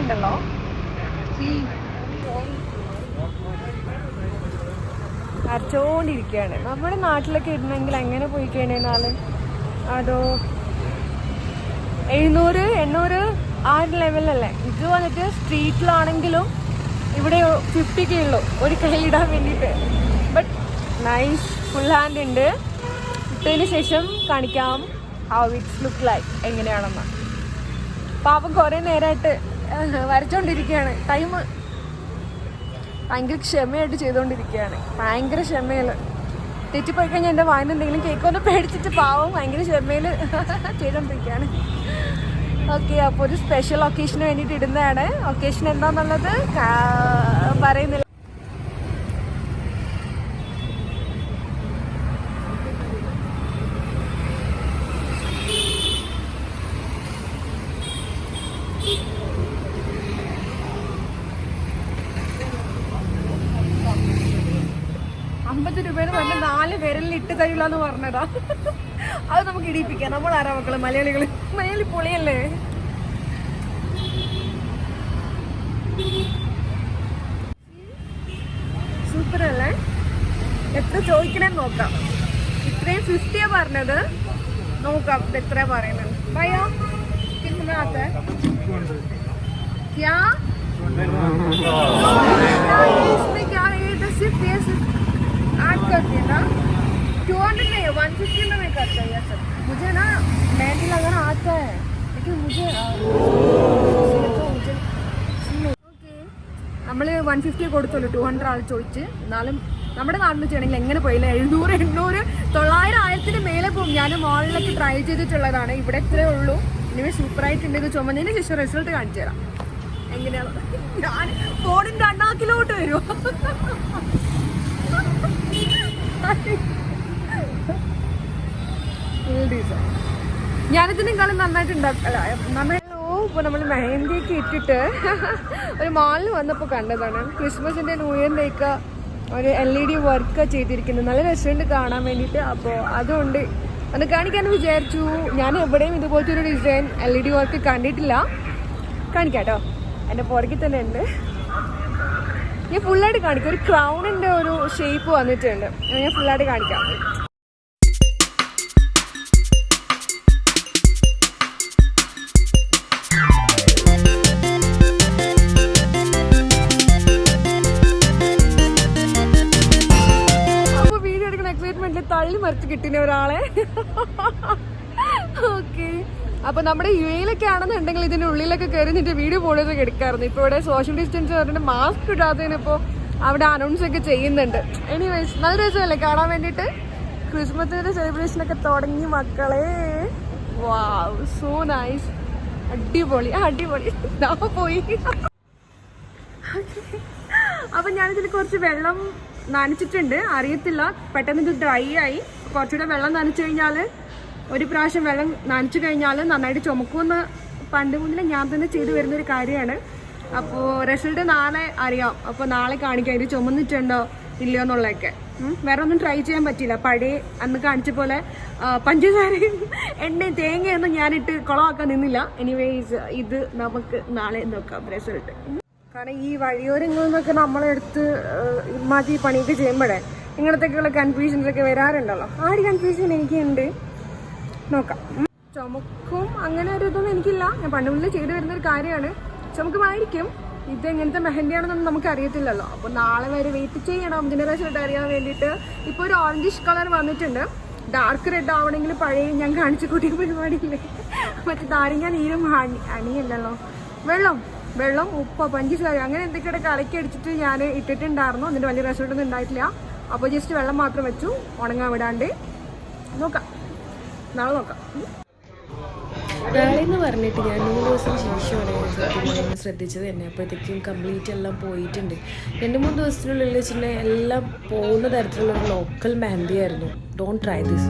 ഉണ്ടല്ലോ, അരച്ചോണ്ടിരിക്കുകയാണ്. നമ്മുടെ നാട്ടിലൊക്കെ ഇടണമെങ്കിൽ എങ്ങനെ പോയി കഴിഞ്ഞാലും അതോ 700 800 ആ ഒരു ലെവലല്ലേ. ഇത് വന്നിട്ട് സ്ട്രീറ്റിലാണെങ്കിലും ഇവിടെ 50 ഉള്ളൂ ഒരു കൈ ഇടാൻ വേണ്ടിയിട്ട്. ബട്ട് നൈസ്, ഫുൾ ഹാൻഡ് ഉണ്ട്. ഇട്ടതിന് ശേഷം കാണിക്കാം ഹൗ ഇറ്റ്സ് ലുക്ക് ലൈക്ക്, എങ്ങനെയാണെന്ന്. പാപം കുറേ നേരമായിട്ട് വരച്ചോണ്ടിരിക്കുകയാണ്. ടൈം ഭയങ്കര ക്ഷമയായിട്ട് ചെയ്തുകൊണ്ടിരിക്കുകയാണ്. ഭയങ്കര ക്ഷമയിൽ തെറ്റിപ്പോയി കഴിഞ്ഞാൽ എൻ്റെ വായന എന്തെങ്കിലും കേൾക്കുമെന്ന് പേടിച്ചിട്ട് പാവം ഭയങ്കര ക്ഷമയിൽ ചെയ്തുകൊണ്ടിരിക്കുകയാണ്. ഓക്കെ, അപ്പോൾ ഒരു സ്പെഷ്യൽ ഒക്കേഷന് വേണ്ടിയിട്ട് ഇടുന്നതാണ്. ഒക്കേഷൻ എന്താണെന്നുള്ളത് പറയുന്നില്ല. ₹50 പറഞ്ഞ 4 വിരലിൽ ഇട്ട് തരില്ലാന്ന് പറഞ്ഞതാ. അത് നമുക്ക് ഇടിയിപ്പിക്കാം. നമ്മൾ ആരാ മക്കള്, മലയാളികള്. മലയാളി പൊളിയല്ലേ. സൂപ്പർ അല്ലേ? എത്ര ചോദിക്കണേന്ന് നോക്കാം. ഇത്രയും 50 പറഞ്ഞത്, നോക്കാം എത്ര പറയുന്നത്. ഭയ്യാ കിतना आता है क्या? इसमें क्या है? ये सिर्फ ये ऐड करती है ना, 200 नहीं है, 150 में मैं करता है ये सब. मुझे ना मेहंदी लगाना आता है, लेकिन मुझे നമ്മൾ 150 കൊടുത്തുള്ളൂ. 200 ആൾ ചോദിച്ച്. എന്നാലും നമ്മുടെ നാട്ടിൽ ചെയ്യണമെങ്കിൽ എങ്ങനെ പോയില്ല, 700 800 900 1000 മേലെ പോകും. ഞാൻ മോളിലൊക്കെ ട്രൈ ചെയ്തിട്ടുള്ളതാണ്. ഇവിടെ ഇത്രേ ഉള്ളൂ. ഇനി സൂപ്പറായിട്ടുണ്ട്. ഇത് ചുമന്നതിന് ശേഷം റിസൾട്ട് കാണിച്ചു തരാം എങ്ങനെയാണ്. ഞാൻ ഫോണിൻ്റെ അണ്ണാക്കിലോട്ട് വരുമോ? ഞാനിതിനേക്കാളും നന്നായിട്ട് ഉണ്ടാക്കല്ലോ. ഇപ്പോൾ നമ്മൾ മെഹന്തിയൊക്കെ ഇട്ടിട്ട് ഒരു മാളിൽ വന്നപ്പോൾ കണ്ടതാണ്. ക്രിസ്മസിൻ്റെ ന്യൂ ഇയറിൻ്റെ ഒക്കെ ഒരു LED വർക്ക് ചെയ്തിരിക്കുന്നത്. നല്ല രസമുണ്ട് കാണാൻ വേണ്ടിയിട്ട്. അപ്പോൾ അതുകൊണ്ട് ഒന്ന് കാണിക്കാമെന്ന് വിചാരിച്ചു. ഞാൻ എവിടെയും ഇതുപോലത്തെ ഒരു ഡിസൈൻ LED വർക്ക് കണ്ടിട്ടില്ല. കാണിക്കാം കേട്ടോ, എൻ്റെ പുറകിൽ തന്നെ ഉണ്ട്. ഞാൻ ഫുള്ളായിട്ട് കാണിക്കാം. ഒരു ക്രൗണിൻ്റെ ഒരു ഷേപ്പ് വന്നിട്ടുണ്ട്. ഞാൻ ഫുള്ളായിട്ട് കാണിക്കാം. അപ്പോൾ വീഡിയോ എടുക്കുന്ന എക്സൈറ്റ്മെന്റിൽ തള്ളി മറിച്ച് കിട്ടിയ ഒരാളെ. ഓക്കെ, അപ്പോൾ നമ്മുടെ UAE-ലൊക്കെ ആണെന്നുണ്ടെങ്കിൽ ഇതിൻ്റെ ഉള്ളിലൊക്കെ കയറി നിന്നിട്ട് വീഡിയോ ഫോട്ടോസൊക്കെ എടുക്കാറുണ്ട്. ഇപ്പോൾ ഇവിടെ സോഷ്യൽ ഡിസ്റ്റൻസ് പറഞ്ഞിട്ട് മാസ്ക് ഇടാത്തതിനിപ്പോൾ അവിടെ അനൗൺസ് ഒക്കെ ചെയ്യുന്നുണ്ട്. എനിവേസ് നല്ല രസമല്ലേ കാണാൻ വേണ്ടിയിട്ട്. ക്രിസ്മസിൻ്റെ സെലിബ്രേഷനൊക്കെ തുടങ്ങി മക്കളെ. വാവ്, സോ നൈസ്. അടിപൊളി അടിപൊളി. ഞാൻ പോയി. അപ്പം ഞാനിതിൽ കുറച്ച് വെള്ളം നനച്ചിട്ടുണ്ട്. അറിയത്തില്ല, പെട്ടെന്ന് ഇത് ഡ്രൈ ആയി. കുറച്ചുകൂടെ വെള്ളം നനച്ചു കഴിഞ്ഞാൽ, ഒരു പ്രാവശ്യം വെള്ളം നനച്ചു കഴിഞ്ഞാൽ നന്നായിട്ട് ചുമക്കുമെന്ന് പണ്ട് മുതലേ ഞാൻ തന്നെ ചെയ്തു വരുന്നൊരു കാര്യമാണ്. അപ്പോൾ റിസൾട്ട് നാളെ അറിയാം. അപ്പോൾ നാളെ കാണിക്കാം ഇത് ചുമന്നിട്ടുണ്ടോ ഇല്ലയോ എന്നുള്ളതൊക്കെ. വേറെ ഒന്നും ട്രൈ ചെയ്യാൻ പറ്റില്ല. പഴയ അന്ന് കാണിച്ച പോലെ പഞ്ചസാരയും എണ്ണയും തേങ്ങയൊന്നും ഞാനിട്ട് കുളമാക്കാൻ നിന്നില്ല. എനിവേസ് ഇത് നമുക്ക് നാളെ നോക്കാം റിസൾട്ട്. കാരണം ഈ വഴിയോരങ്ങളിൽ നിന്നൊക്കെ നമ്മളെടുത്ത് ഇമാതി പണിയൊക്കെ ചെയ്യുമ്പോഴേ ഇങ്ങനത്തെയൊക്കെയുള്ള കൺഫ്യൂഷൻസൊക്കെ വരാറുണ്ടല്ലോ. ആ ഒരു കൺഫ്യൂഷൻ എനിക്കുണ്ട്. നോക്കാം. ചുമക്കും അങ്ങനെ ഒരു ഇതൊന്നും എനിക്കില്ല. ഞാൻ പണ്ട് മുതലേ ചെയ്തു വരുന്നൊരു കാര്യമാണ്. ചുമക്കുമായിരിക്കും. ഇത് എങ്ങനത്തെ മെഹന്തിയാണെന്നൊന്നും നമുക്ക് അറിയത്തില്ലല്ലോ. അപ്പോൾ നാളെ വരെ വെയിറ്റ് ചെയ്യണം ഇതിൻ്റെ റിസൾട്ട് അറിയാൻ വേണ്ടിയിട്ട്. ഇപ്പോൾ ഒരു ഓറഞ്ചിഷ് കളർ വന്നിട്ടുണ്ട്. ഡാർക്ക് റെഡ് ആവണമെങ്കിൽ പഴയ ഞാൻ കാണിച്ചു കൂട്ടിയ പരിപാടിയില്ലേ, മറ്റേ നാരങ്ങ നീരും അണിയല്ലല്ലോ, വെള്ളം ഉപ്പ് പഞ്ചസാര അങ്ങനെ എന്തൊക്കെയുടെ കലക്കി അടിച്ചിട്ട് ഞാൻ ഇട്ടിട്ടുണ്ടായിരുന്നു. അതിൻ്റെ വലിയ റിസൾട്ടൊന്നും ഉണ്ടായിട്ടില്ല. അപ്പോൾ ജസ്റ്റ് വെള്ളം മാത്രം വെച്ചു, ഉണങ്ങാൻ വിടാണ്ട്. നോക്കാം, നാളെ നോക്കാം. നാളെ എന്ന് പറഞ്ഞിട്ട് ഞാൻ 3 ദിവസം ശേഷമാണ് ശ്രദ്ധിച്ചത് തന്നെ. അപ്പോഴത്തേക്കും കംപ്ലീറ്റ് എല്ലാം പോയിട്ടുണ്ട്. 2-3 ദിവസത്തിനുള്ളിൽ വെച്ചിട്ടുണ്ടെങ്കിൽ എല്ലാം പോകുന്ന തരത്തിലുള്ള ഒരു ലോക്കൽ മെഹന്തി ആയിരുന്നു. Don't try this.